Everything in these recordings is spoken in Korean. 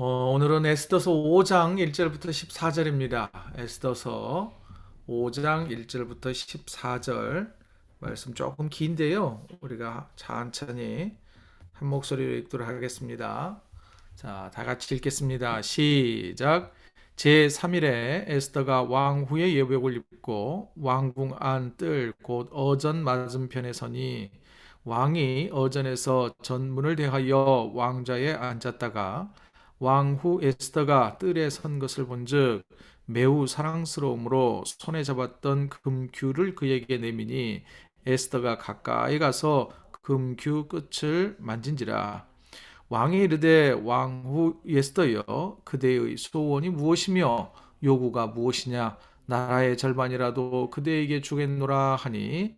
오늘은 에스더서 5장 1절부터 14절입니다. 에스더서 5장 1절부터 14절 말씀 조금 긴데요. 우리가 천천히 한 목소리로 읽도록 하겠습니다. 자, 다 같이 읽겠습니다. 시작. 제3일에 에스더가 왕 후의 예복을 입고 왕궁 안 뜰 곧 어전 맞은편에 서니 왕이 어전에서 전문을 대하여 왕좌에 앉았다가 왕후 에스더가 뜰에 선 것을 본즉 매우 사랑스러움으로 손에 잡았던 금규를 그에게 내미니 에스더가 가까이 가서 금규 끝을 만진지라. 왕이 이르되 왕후 에스더여 그대의 소원이 무엇이며 요구가 무엇이냐 나라의 절반이라도 그대에게 주겠노라 하니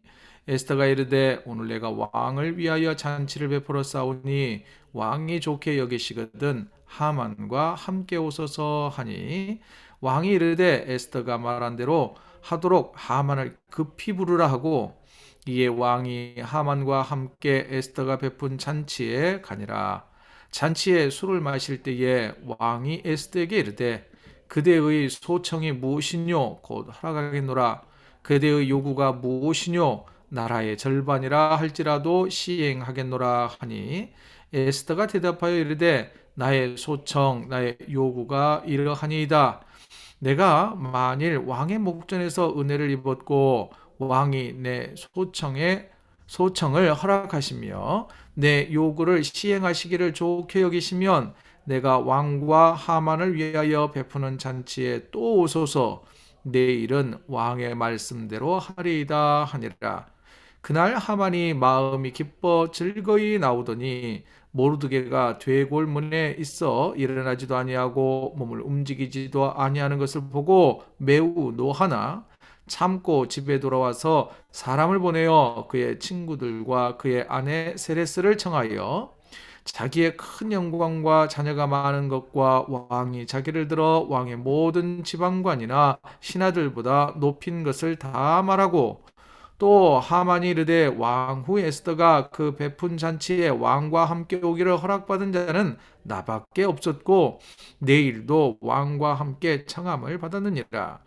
에스더가 이르되 오늘 내가 왕을 위하여 잔치를 베풀어 싸우니 왕이 좋게 여기시거든 하만과 함께 오소서 하니 왕이 이르되 에스더가 말한 대로 하도록 하만을 급히 부르라 하고 이에 왕이 하만과 함께 에스더가 베푼 잔치에 가니라. 잔치에 술을 마실 때에 왕이 에스더에게 이르되 그대의 소청이 무엇이뇨 곧 허락하겠노라. 그대의 요구가 무엇이뇨 나라의 절반이라 할지라도 시행하겠노라 하니 에스더가 대답하여 이르되 나의 소청 나의 요구가 이러하니이다. 내가 만일 왕의 목전에서 은혜를 입었고 왕이 내 소청을 허락하시며 내 요구를 시행하시기를 좋게 여기시면 내가 왕과 하만을 위하여 베푸는 잔치에 또 오소서. 내일은 왕의 말씀대로 하리이다 하니라. 그날 하만이 마음이 기뻐 즐거이 나오더니 모르드게가 되골문에 있어 일어나지도 아니하고 몸을 움직이지도 아니하는 것을 보고 매우 노하나 참고 집에 돌아와서 사람을 보내어 그의 친구들과 그의 아내 세레스를 청하여 자기의 큰 영광과 자녀가 많은 것과 왕이 자기를 들어 왕의 모든 지방관이나 신하들보다 높인 것을 다 말하고 또 하만이 이르되 왕후 에스더가 그 베푼 잔치에 왕과 함께 오기를 허락받은 자는 나밖에 없었고 내일도 왕과 함께 청함을 받았느니라.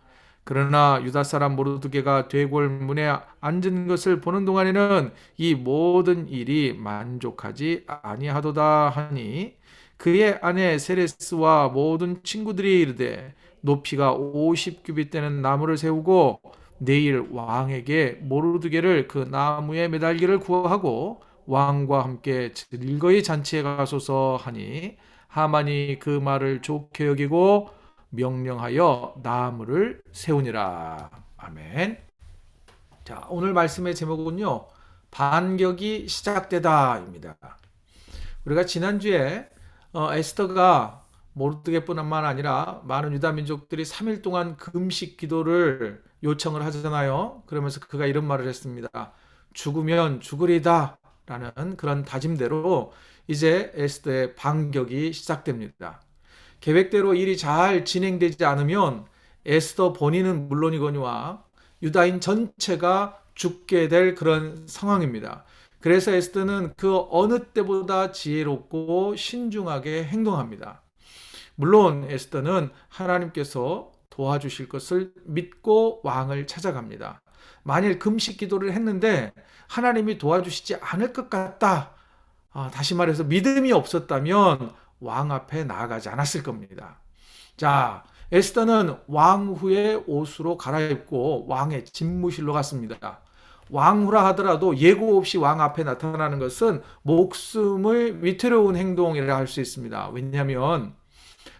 그러나 유다 사람 모르드게가 되골문에 앉은 것을 보는 동안에는 이 모든 일이 만족하지 아니하도다 하니 그의 아내 세레스와 모든 친구들이 이르되 높이가 50규빗 되는 나무를 세우고 내일 왕에게 모르드게를 그 나무에 매달기를 구하고 왕과 함께 즐거이 잔치에 가소서 하니 하만이 그 말을 좋게 여기고 명령하여 나무를 세우니라. 아멘. 자, 오늘 말씀의 제목은요. 반격이 시작되다입니다. 우리가 지난주에 에스더가 모르드게뿐만 아니라 많은 유다 민족들이 3일 동안 금식 기도를 요청을 하잖아요. 그러면서 그가 이런 말을 했습니다. 죽으면 죽으리다 라는 그런 다짐대로 이제 에스더의 반격이 시작됩니다. 계획대로 일이 잘 진행되지 않으면 에스더 본인은 물론이거니와 유다인 전체가 죽게 될 그런 상황입니다. 그래서 에스더는 그 어느 때보다 지혜롭고 신중하게 행동합니다. 물론 에스더는 하나님께서 도와주실 것을 믿고 왕을 찾아갑니다. 만일 금식 기도를 했는데 하나님이 도와주시지 않을 것 같다. 다시 말해서 믿음이 없었다면 왕 앞에 나아가지 않았을 겁니다. 자, 에스더는 왕후의 옷으로 갈아입고 왕의 집무실로 갔습니다. 왕후라 하더라도 예고 없이 왕 앞에 나타나는 것은 목숨을 위태로운 행동이라 할 수 있습니다. 왜냐하면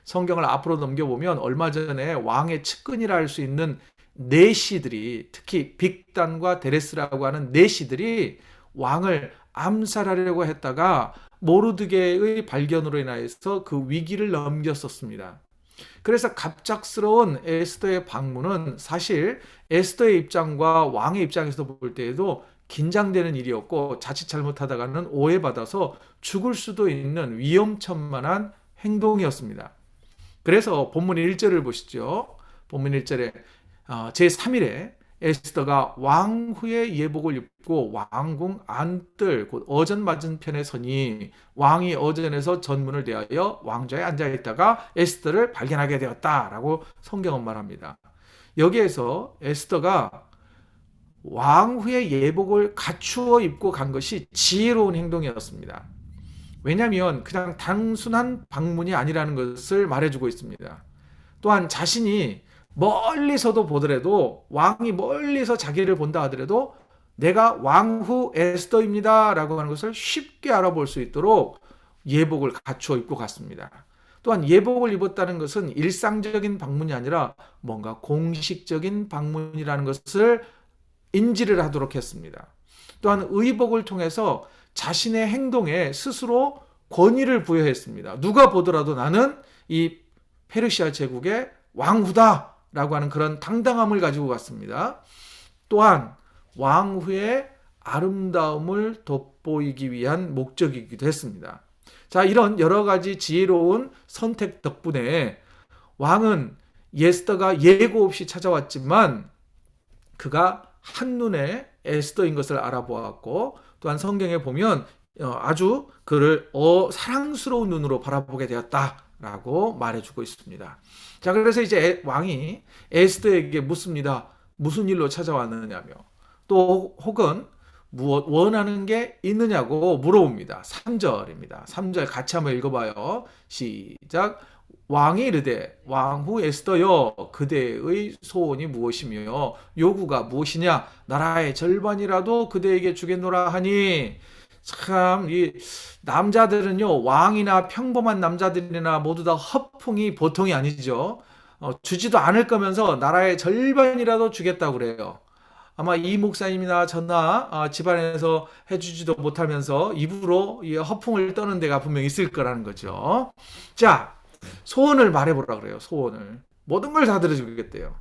성경을 앞으로 넘겨보면 얼마 전에 왕의 측근이라 할 수 있는 내시들이 특히 빅단과 데레스라고 하는 내시들이 왕을 암살하려고 했다가 모르드게의 발견으로 인하여서 그 위기를 넘겼었습니다. 그래서 갑작스러운 에스더의 방문은 사실 에스더의 입장과 왕의 입장에서 볼 때에도 긴장되는 일이었고 자칫 잘못하다가는 오해받아서 죽을 수도 있는 위험천만한 행동이었습니다. 그래서 본문 1절을 보시죠. 본문 1절에 제3일에 에스더가 왕후의 예복을 입고 왕궁 안뜰 곧 어전 맞은편에 서니 왕이 어전에서 전문을 대하여 왕좌에 앉아 있다가 에스더를 발견하게 되었다라고 성경은 말합니다. 여기에서 에스더가 왕후의 예복을 갖추어 입고 간 것이 지혜로운 행동이었습니다. 왜냐하면 그냥 단순한 방문이 아니라는 것을 말해주고 있습니다. 또한 자신이 멀리서도 보더라도 왕이 멀리서 자기를 본다 하더라도 내가 왕후 에스더입니다 라고 하는 것을 쉽게 알아볼 수 있도록 예복을 갖추어 입고 갔습니다. 또한 예복을 입었다는 것은 일상적인 방문이 아니라 뭔가 공식적인 방문이라는 것을 인지를 하도록 했습니다. 또한 의복을 통해서 자신의 행동에 스스로 권위를 부여했습니다. 누가 보더라도 나는 이 페르시아 제국의 왕후다 라고 하는 그런 당당함을 가지고 갔습니다. 또한 왕후의 아름다움을 돋보이기 위한 목적이기도 했습니다. 자, 이런 여러 가지 지혜로운 선택 덕분에 왕은 에스더가 예고 없이 찾아왔지만 그가 한눈에 에스더인 것을 알아보았고, 또한 성경에 보면 아주 그를 사랑스러운 눈으로 바라보게 되었다라고 말해주고 있습니다. 자, 그래서 이제 왕이 에스더에게 묻습니다. 무슨 일로 찾아왔느냐며, 또 혹은 무엇 원하는 게 있느냐고 물어봅니다. 3절입니다. 3절 같이 한번 읽어봐요. 시작. 왕이 이르되 왕후 에스더여 그대의 소원이 무엇이며 요구가 무엇이냐 나라의 절반이라도 그대에게 주겠노라 하니. 참 이 남자들은요, 왕이나 평범한 남자들이나 모두 다 허풍이 보통이 아니죠. 주지도 않을 거면서 나라의 절반이라도 주겠다고 그래요. 아마 이 목사님이나 저나 집안에서 해주지도 못하면서 입으로 이 허풍을 떠는 데가 분명히 있을 거라는 거죠. 자, 소원을 말해보라 그래요. 소원을. 모든 걸 다 들어주겠대요.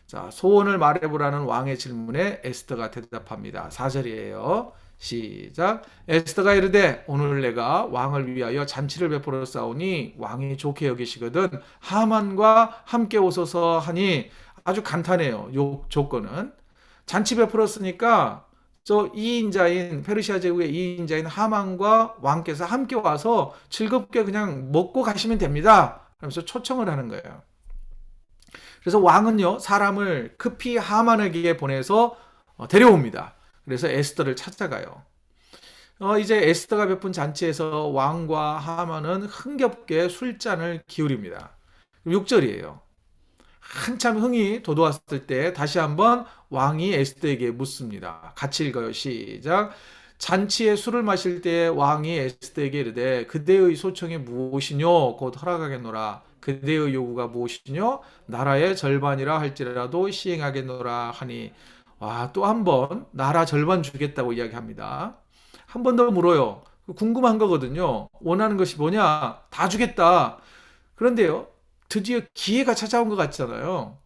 자, 소원을 말해보라는 왕의 질문에 에스더가 대답합니다. 4절이에요. 시작. 에스더가 이르되 오늘 내가 왕을 위하여 잔치를 베풀어 싸우니 왕이 좋게 여기시거든 하만과 함께 오소서 하니. 아주 간단해요. 요 조건은. 잔치 베풀었으니까 저 2인자인 페르시아 제국의 2인자인 하만과 왕께서 함께 와서 즐겁게 그냥 먹고 가시면 됩니다. 그러면서 초청을 하는 거예요. 그래서 왕은요, 사람을 급히 하만에게 보내서 데려옵니다. 그래서 에스더를 찾아가요. 이제 에스더가 베푼 잔치에서 왕과 하만은 흥겹게 술잔을 기울입니다. 6절이에요. 한참 흥이 돋아왔을 때 다시 한번 왕이 에스더에게 묻습니다. 같이 읽어요. 시작. 잔치에 술을 마실 때 왕이 에스더에게 이르되 그대의 소청이 무엇이뇨 곧 허락하겠노라. 그대의 요구가 무엇이뇨 나라의 절반이라 할지라도 시행하겠노라 하니. 와, 또 한 번 나라 절반 주겠다고 이야기합니다. 한 번 더 물어요. 궁금한 거거든요. 원하는 것이 뭐냐? 다 주겠다. 그런데요, 드디어 기회가 찾아온 것 같잖아요.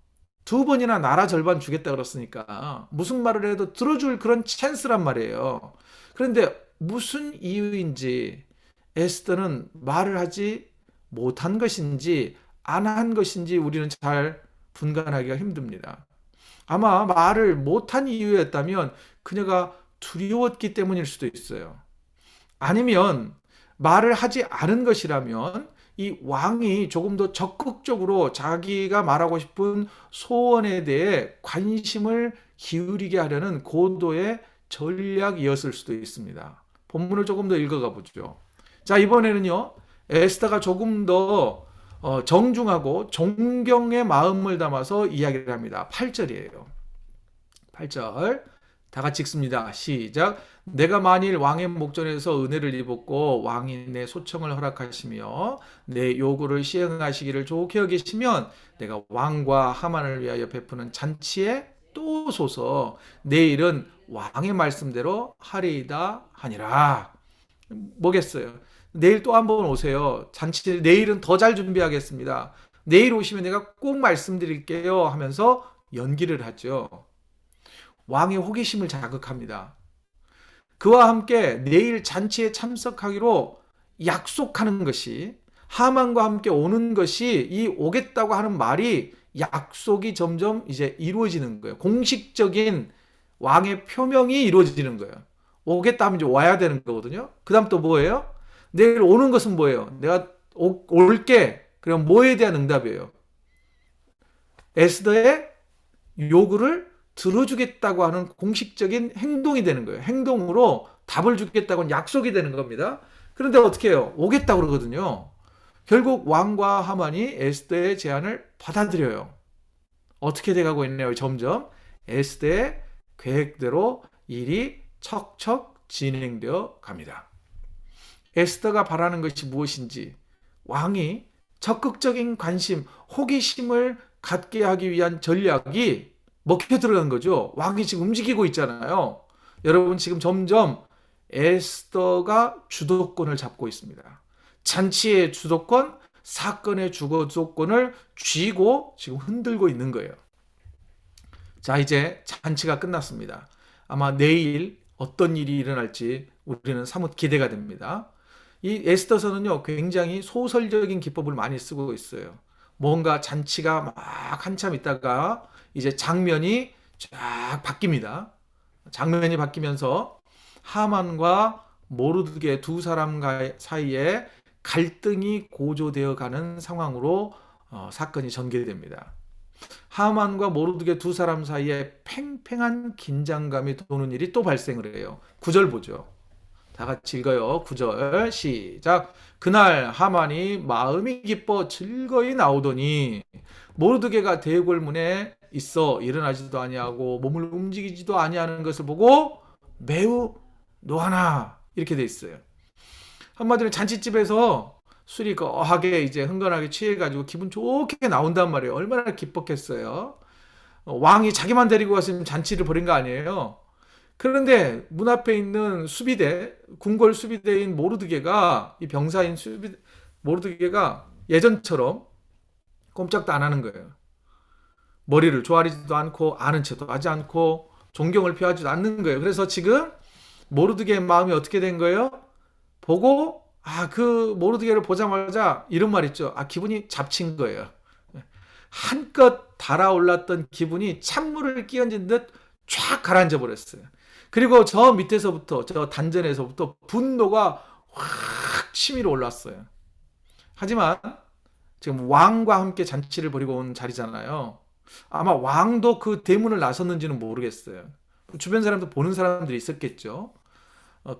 2번이나 나라 절반 주겠다 그랬으니까 무슨 말을 해도 들어줄 그런 찬스란 말이에요. 그런데 무슨 이유인지 에스더는 말을 하지 못한 것인지 안 한 것인지 우리는 잘 분간하기가 힘듭니다. 아마 말을 못한 이유였다면 그녀가 두려웠기 때문일 수도 있어요. 아니면 말을 하지 않은 것이라면 이 왕이 조금 더 적극적으로 자기가 말하고 싶은 소원에 대해 관심을 기울이게 하려는 고도의 전략이었을 수도 있습니다. 본문을 조금 더 읽어가 보죠. 자, 이번에는요, 에스더가 조금 더 정중하고 존경의 마음을 담아서 이야기를 합니다. 8절이에요. 8절 다 같이 읽습니다. 시작. 내가 만일 왕의 목전에서 은혜를 입었고 왕이 내 소청을 허락하시며 내 요구를 시행하시기를 좋게 여기시면 내가 왕과 하만을 위하여 베푸는 잔치에 또 오소서. 내일은 왕의 말씀대로 하리이다 하니라. 뭐겠어요? 내일 또 한 번 오세요. 잔치 내일은 더 잘 준비하겠습니다. 내일 오시면 내가 꼭 말씀드릴게요 하면서 연기를 하죠. 왕의 호기심을 자극합니다. 그와 함께 내일 잔치에 참석하기로 약속하는 것이, 하만과 함께 오는 것이, 이 오겠다고 하는 말이 약속이 점점 이제 이루어지는 거예요. 공식적인 왕의 표명이 이루어지는 거예요. 오겠다 하면 이제 와야 되는 거거든요. 그 다음 또 뭐예요? 내일 오는 것은 뭐예요? 내가 올게. 그럼 뭐에 대한 응답이에요? 에스더의 요구를 들어주겠다고 하는 공식적인 행동이 되는 거예요. 행동으로 답을 주겠다고는 약속이 되는 겁니다. 그런데 어떻게 해요? 오겠다고 그러거든요. 결국 왕과 하만이 에스더의 제안을 받아들여요. 어떻게 돼가고 있네요. 점점 에스더의 계획대로 일이 척척 진행되어 갑니다. 에스더가 바라는 것이 무엇인지 왕이 적극적인 관심, 호기심을 갖게 하기 위한 전략이 먹혀 들어간 거죠. 왕이 지금 움직이고 있잖아요. 여러분 지금 점점 에스더가 주도권을 잡고 있습니다. 잔치의 주도권, 사건의 주도권을 쥐고 지금 흔들고 있는 거예요. 자, 이제 잔치가 끝났습니다. 아마 내일 어떤 일이 일어날지 우리는 사뭇 기대가 됩니다. 이 에스더서는요, 굉장히 소설적인 기법을 많이 쓰고 있어요. 뭔가 잔치가 막 한참 있다가 이제 장면이 쫙 바뀝니다. 장면이 바뀌면서 하만과 모르드게 두 사람 사이에 갈등이 고조되어 가는 상황으로 사건이 전개됩니다. 하만과 모르드게 두 사람 사이에 팽팽한 긴장감이 도는 일이 또 발생을 해요. 9절 보죠. 다 같이 읽어요. 9절 시작. 그날 하만이 마음이 기뻐 즐거이 나오더니 모르드게가 대궐문에 있어 일어나지도 아니하고 몸을 움직이지도 아니하는 것을 보고 매우 노하나 이렇게 돼 있어요. 한마디로 잔치집에서 술이 거하게 이제 흥건하게 취해가지고 기분 좋게 나온단 말이에요. 얼마나 기뻤겠어요. 왕이 자기만 데리고 갔으면 잔치를 벌인 거 아니에요. 그런데 문 앞에 있는 수비대, 궁궐 수비대인 모르드게가 이 병사인 모르드게가 예전처럼 꼼짝도 안 하는 거예요. 머리를 조아리지도 않고 아는 척도 하지 않고 존경을 표하지도 않는 거예요. 그래서 지금 모르드게의 마음이 어떻게 된 거예요? 보고 그 모르드게를 보자마자 이런 말 있죠. 기분이 잡친 거예요. 한껏 달아올랐던 기분이 찬물을 끼얹은 듯 쫙 가라앉아 버렸어요. 그리고 저 밑에서부터 저 단전에서부터 분노가 확 치밀어 올랐어요. 하지만 지금 왕과 함께 잔치를 벌이고 온 자리잖아요. 아마 왕도 그 대문을 나섰는지는 모르겠어요. 주변 사람도 보는 사람들이 있었겠죠.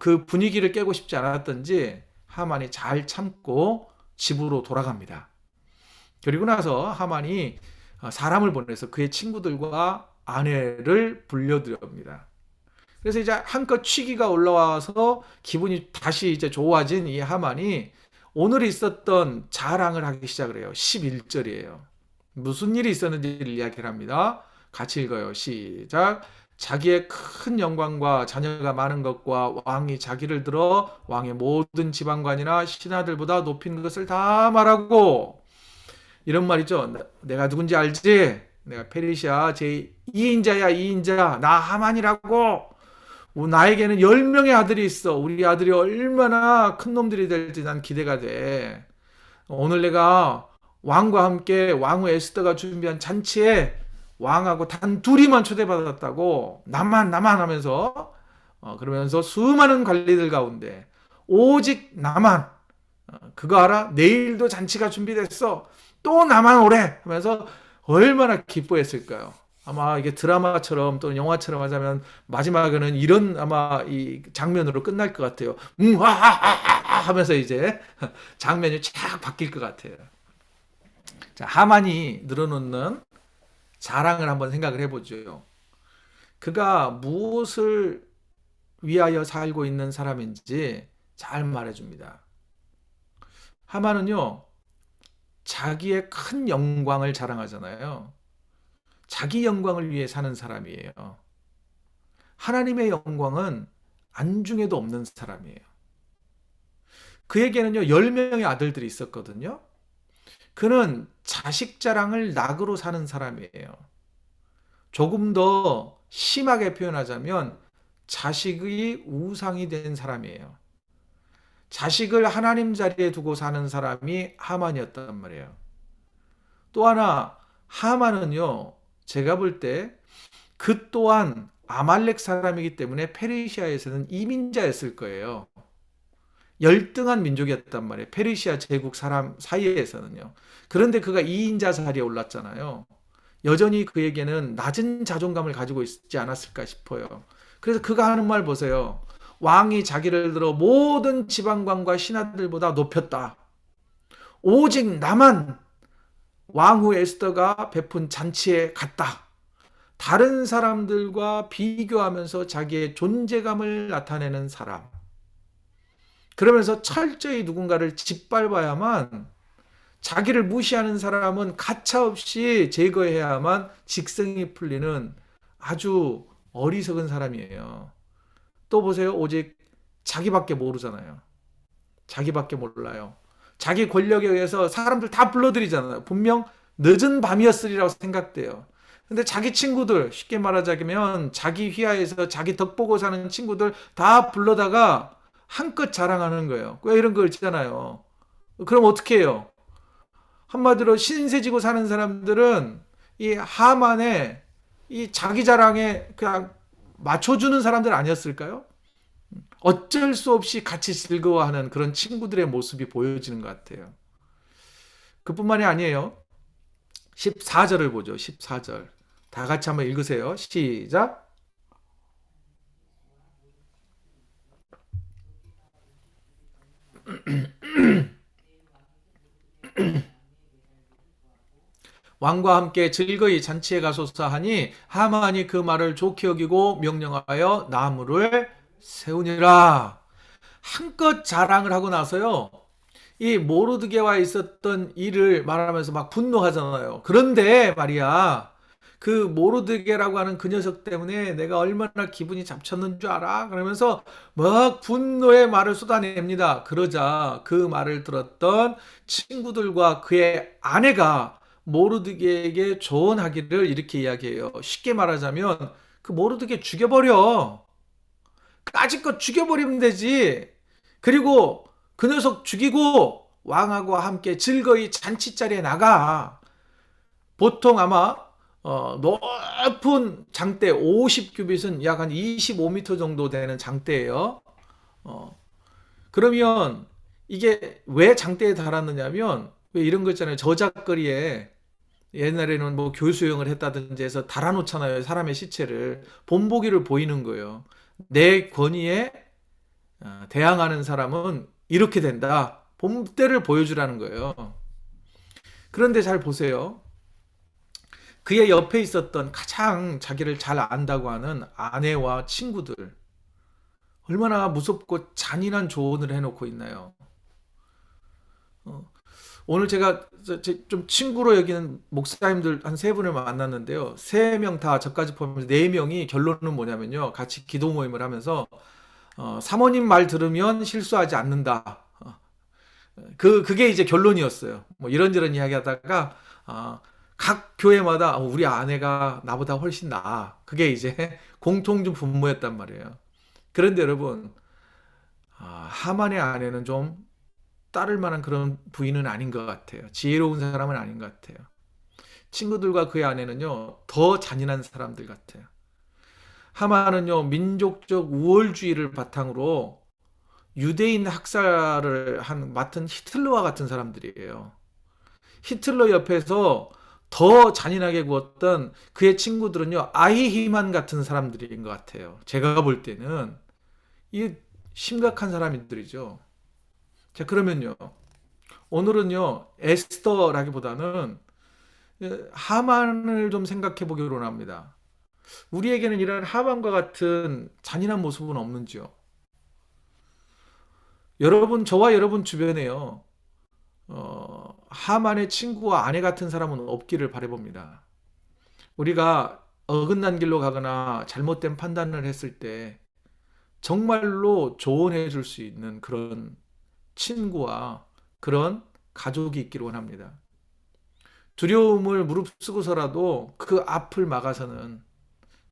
그 분위기를 깨고 싶지 않았던지 하만이 잘 참고 집으로 돌아갑니다. 그리고 나서 하만이 사람을 보내서 그의 친구들과 아내를 불려들여옵니다. 그래서 이제 한껏 취기가 올라와서 기분이 다시 이제 좋아진 이 하만이 오늘 있었던 자랑을 하기 시작을 해요. 11절이에요. 무슨 일이 있었는지를 이야기를 합니다. 같이 읽어요. 시작. 자기의 큰 영광과 자녀가 많은 것과 왕이 자기를 들어 왕의 모든 지방관이나 신하들보다 높인 것을 다 말하고 이런 말이죠. 내가 누군지 알지? 내가 페르시아 제2인자야 2인자 나 하만이라고. 나에게는 10명의 아들이 있어. 우리 아들이 얼마나 큰 놈들이 될지 난 기대가 돼. 오늘 내가 왕과 함께 왕후 에스더가 준비한 잔치에 왕하고 단 둘이만 초대받았다고 나만 하면서 그러면서 수많은 관리들 가운데 오직 나만 그거 알아? 내일도 잔치가 준비됐어. 또 나만 오래 하면서 얼마나 기뻐했을까요? 아마 이게 드라마처럼 또는 영화처럼 하자면 마지막에는 이런 아마 이 장면으로 끝날 것 같아요. 하하하하 하면서 이제 장면이 쫙 바뀔 것 같아요. 자, 하만이 늘어놓는 자랑을 한번 생각을 해보죠. 그가 무엇을 위하여 살고 있는 사람인지 잘 말해줍니다. 하만은요, 자기의 큰 영광을 자랑하잖아요. 자기 영광을 위해 사는 사람이에요. 하나님의 영광은 안중에도 없는 사람이에요. 그에게는요, 10명의 아들들이 있었거든요. 그는 자식 자랑을 낙으로 사는 사람이에요. 조금 더 심하게 표현하자면 자식의 우상이 된 사람이에요. 자식을 하나님 자리에 두고 사는 사람이 하만이었단 말이에요. 또 하나 하만은요, 제가 볼 때 그 또한 아말렉 사람이기 때문에 페르시아에서는 이민자였을 거예요. 열등한 민족이었단 말이에요. 페르시아 제국 사람 사이에서는요. 그런데 그가 2인자 자리에 올랐잖아요. 여전히 그에게는 낮은 자존감을 가지고 있지 않았을까 싶어요. 그래서 그가 하는 말 보세요. 왕이 자기를 들어 모든 지방관과 신하들보다 높였다. 오직 나만 왕후 에스더가 베푼 잔치에 갔다. 다른 사람들과 비교하면서 자기의 존재감을 나타내는 사람. 그러면서 철저히 누군가를 짓밟아야만, 자기를 무시하는 사람은 가차없이 제거해야만 직성이 풀리는 아주 어리석은 사람이에요. 또 보세요. 오직 자기밖에 모르잖아요. 자기밖에 몰라요. 자기 권력에 의해서 사람들 다 불러들이잖아요. 분명 늦은 밤이었으리라고 생각돼요. 근데 자기 친구들, 쉽게 말하자면 자기 휘하에서 자기 덕 보고 사는 친구들 다 불러다가 한껏 자랑하는 거예요. 왜 이런 거 있잖아요. 그럼 어떻게 해요? 한마디로 신세 지고 사는 사람들은 이 하만의 이 자기 자랑에 그냥 맞춰주는 사람들 아니었을까요? 어쩔 수 없이 같이 즐거워하는 그런 친구들의 모습이 보여지는 것 같아요. 그뿐만이 아니에요. 14절을 보죠. 14절. 다 같이 한번 읽으세요. 시작. 왕과 함께 즐거이 잔치에 가소서 하니 하만이 그 말을 좋게 여기고 명령하여 나무를 세우니라. 한껏 자랑을 하고 나서요. 이 모르드게와 있었던 일을 말하면서 막 분노하잖아요. 그런데 말이야. 그 모르드게라고 하는 그 녀석 때문에 내가 얼마나 기분이 잡쳤는 줄 알아? 그러면서 막 분노의 말을 쏟아냅니다. 그러자 그 말을 들었던 친구들과 그의 아내가 모르드게에게 조언하기를 이렇게 이야기해요. 쉽게 말하자면 그 모르드게 죽여버려. 까짓것 죽여버리면 되지. 그리고 그 녀석 죽이고 왕하고 함께 즐거이 잔치자리에 나가. 보통 아마 높은 장대 50규빗은 약 한 25m 정도 되는 장대예요. 어, 그러면 이게 왜 장대에 달았느냐면 왜 이런 거 있잖아요. 저작거리에 옛날에는 뭐 교수형을 했다든지 해서 달아놓잖아요. 사람의 시체를 본보기를 보이는 거예요. 내 권위에 대항하는 사람은 이렇게 된다. 본때를 보여주라는 거예요. 그런데 잘 보세요. 그의 옆에 있었던 가장 자기를 잘 안다고 하는 아내와 친구들. 얼마나 무섭고 잔인한 조언을 해놓고 있나요? 어, 오늘 제가 좀 친구로 여기는 목사님들 한 세 분을 만났는데요. 세 명 다 저까지 포함해서 네 명이 결론은 뭐냐면요. 같이 기도 모임을 하면서 사모님 말 들으면 실수하지 않는다. 그게 이제 결론이었어요. 뭐 이런저런 이야기하다가 각 교회마다 우리 아내가 나보다 훨씬 나아. 그게 이제 공통점 분모였단 말이에요. 그런데 여러분, 하만의 아내는 좀 따를 만한 그런 부인은 아닌 것 같아요. 지혜로운 사람은 아닌 것 같아요. 친구들과 그의 아내는요, 더 잔인한 사람들 같아요. 하만은요, 민족적 우월주의를 바탕으로 유대인 학살을 맡은 히틀러와 같은 사람들이에요. 히틀러 옆에서 더 잔인하게 구웠던 그의 친구들은요, 아이히만 같은 사람들인 것 같아요. 제가 볼 때는 이 심각한 사람들이죠. 자, 그러면요, 오늘은요, 에스더라기보다는 하만을 좀 생각해 보기로 합니다. 우리에게는 이런 하만과 같은 잔인한 모습은 없는지요? 여러분, 저와 여러분 주변에요. 하만의 친구와 아내 같은 사람은 없기를 바라봅니다. 우리가 어긋난 길로 가거나 잘못된 판단을 했을 때 정말로 조언해 줄 수 있는 그런 친구와 그런 가족이 있기를 원합니다. 두려움을 무릅쓰고서라도 그 앞을 막아서는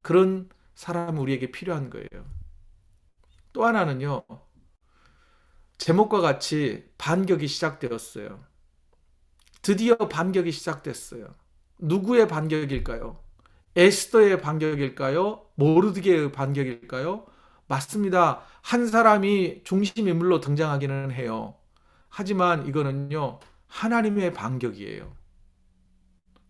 그런 사람이 우리에게 필요한 거예요. 또 하나는요, 제목과 같이 반격이 시작되었어요. 드디어 반격이 시작됐어요. 누구의 반격일까요? 에스더의 반격일까요? 모르드게의 반격일까요? 맞습니다. 한 사람이 중심 인물로 등장하기는 해요. 하지만 이거는요, 하나님의 반격이에요.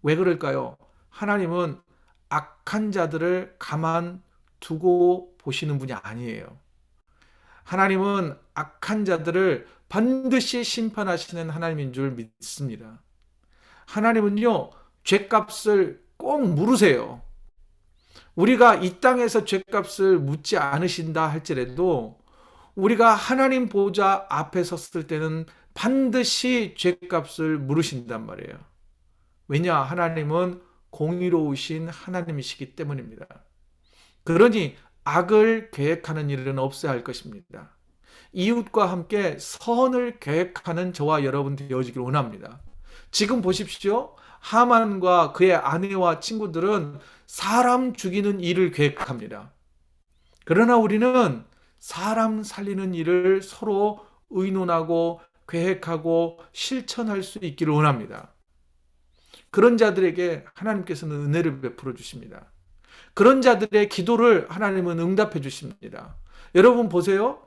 왜 그럴까요? 하나님은 악한 자들을 가만 두고 보시는 분이 아니에요. 하나님은 악한 자들을 반드시 심판하시는 하나님인 줄 믿습니다. 하나님은요, 죄값을 꼭 물으세요. 우리가 이 땅에서 죄값을 묻지 않으신다 할지라도 우리가 하나님 보좌 앞에 섰을 때는 반드시 죄값을 물으신단 말이에요. 왜냐? 하나님은 공의로우신 하나님이시기 때문입니다. 그러니 악을 계획하는 일은 없어야 할 것입니다. 이웃과 함께 선을 계획하는 저와 여러분 되어지길 원합니다. 지금 보십시오. 하만과 그의 아내와 친구들은 사람 죽이는 일을 계획합니다. 그러나 우리는 사람 살리는 일을 서로 의논하고 계획하고 실천할 수 있기를 원합니다. 그런 자들에게 하나님께서는 은혜를 베풀어 주십니다. 그런 자들의 기도를 하나님은 응답해 주십니다. 여러분 보세요.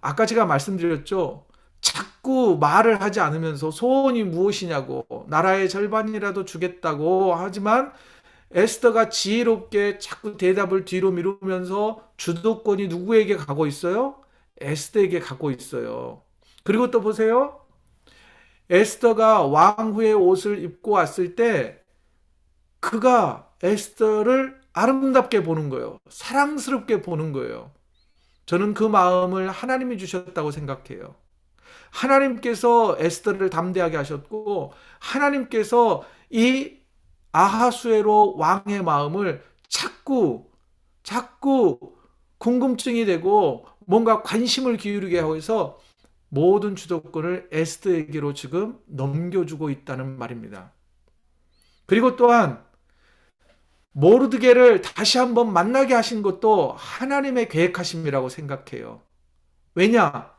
아까 제가 말씀드렸죠. 자꾸 말을 하지 않으면서 소원이 무엇이냐고, 나라의 절반이라도 주겠다고 하지만 에스더가 지혜롭게 자꾸 대답을 뒤로 미루면서 주도권이 누구에게 가고 있어요? 에스더에게 가고 있어요. 그리고 또 보세요. 에스더가 왕후의 옷을 입고 왔을 때 그가 에스더를 아름답게 보는 거예요. 사랑스럽게 보는 거예요. 저는 그 마음을 하나님이 주셨다고 생각해요. 하나님께서 에스더를 담대하게 하셨고 하나님께서 이 아하수에로 왕의 마음을 자꾸 궁금증이 되고 뭔가 관심을 기울이게 하고 해서 모든 주도권을 에스더에게로 지금 넘겨주고 있다는 말입니다. 그리고 또한 모르드게를 다시 한번 만나게 하신 것도 하나님의 계획하심이라고 생각해요. 왜냐?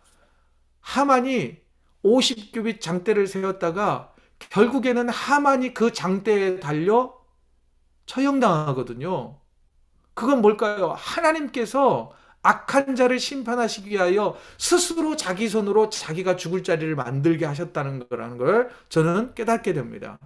하만이 50규빗 장대를 세웠다가 결국에는 하만이 그 장대에 달려 처형당하거든요. 그건 뭘까요? 하나님께서 악한 자를 심판하시기 위하여 스스로 자기 손으로 자기가 죽을 자리를 만들게 하셨다는 거라는 걸 저는 깨닫게 됩니다.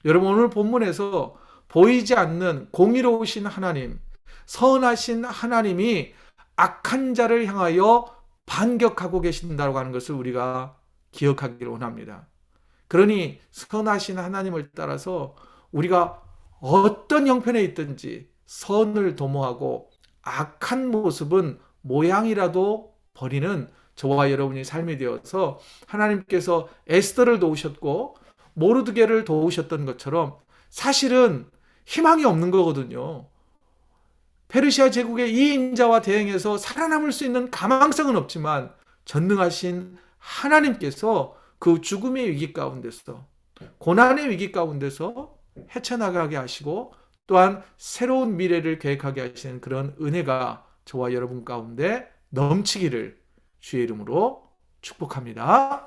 여러분 오늘 본문에서 보이지 않는 공의로우신 하나님, 선하신 하나님이 악한 자를 향하여 반격하고 계신다고 하는 것을 우리가 기억하기를 원합니다. 그러니 선하신 하나님을 따라서 우리가 어떤 형편에 있든지 선을 도모하고 악한 모습은 모양이라도 버리는 저와 여러분이 삶이 되어서 하나님께서 에스더를 도우셨고 모르드게를 도우셨던 것처럼 사실은 희망이 없는 거거든요. 페르시아 제국의 이 인자와 대행해서 살아남을 수 있는 가망성은 없지만 전능하신 하나님께서 그 죽음의 위기 가운데서 고난의 위기 가운데서 헤쳐나가게 하시고 또한 새로운 미래를 계획하게 하시는 그런 은혜가 저와 여러분 가운데 넘치기를 주의 이름으로 축복합니다.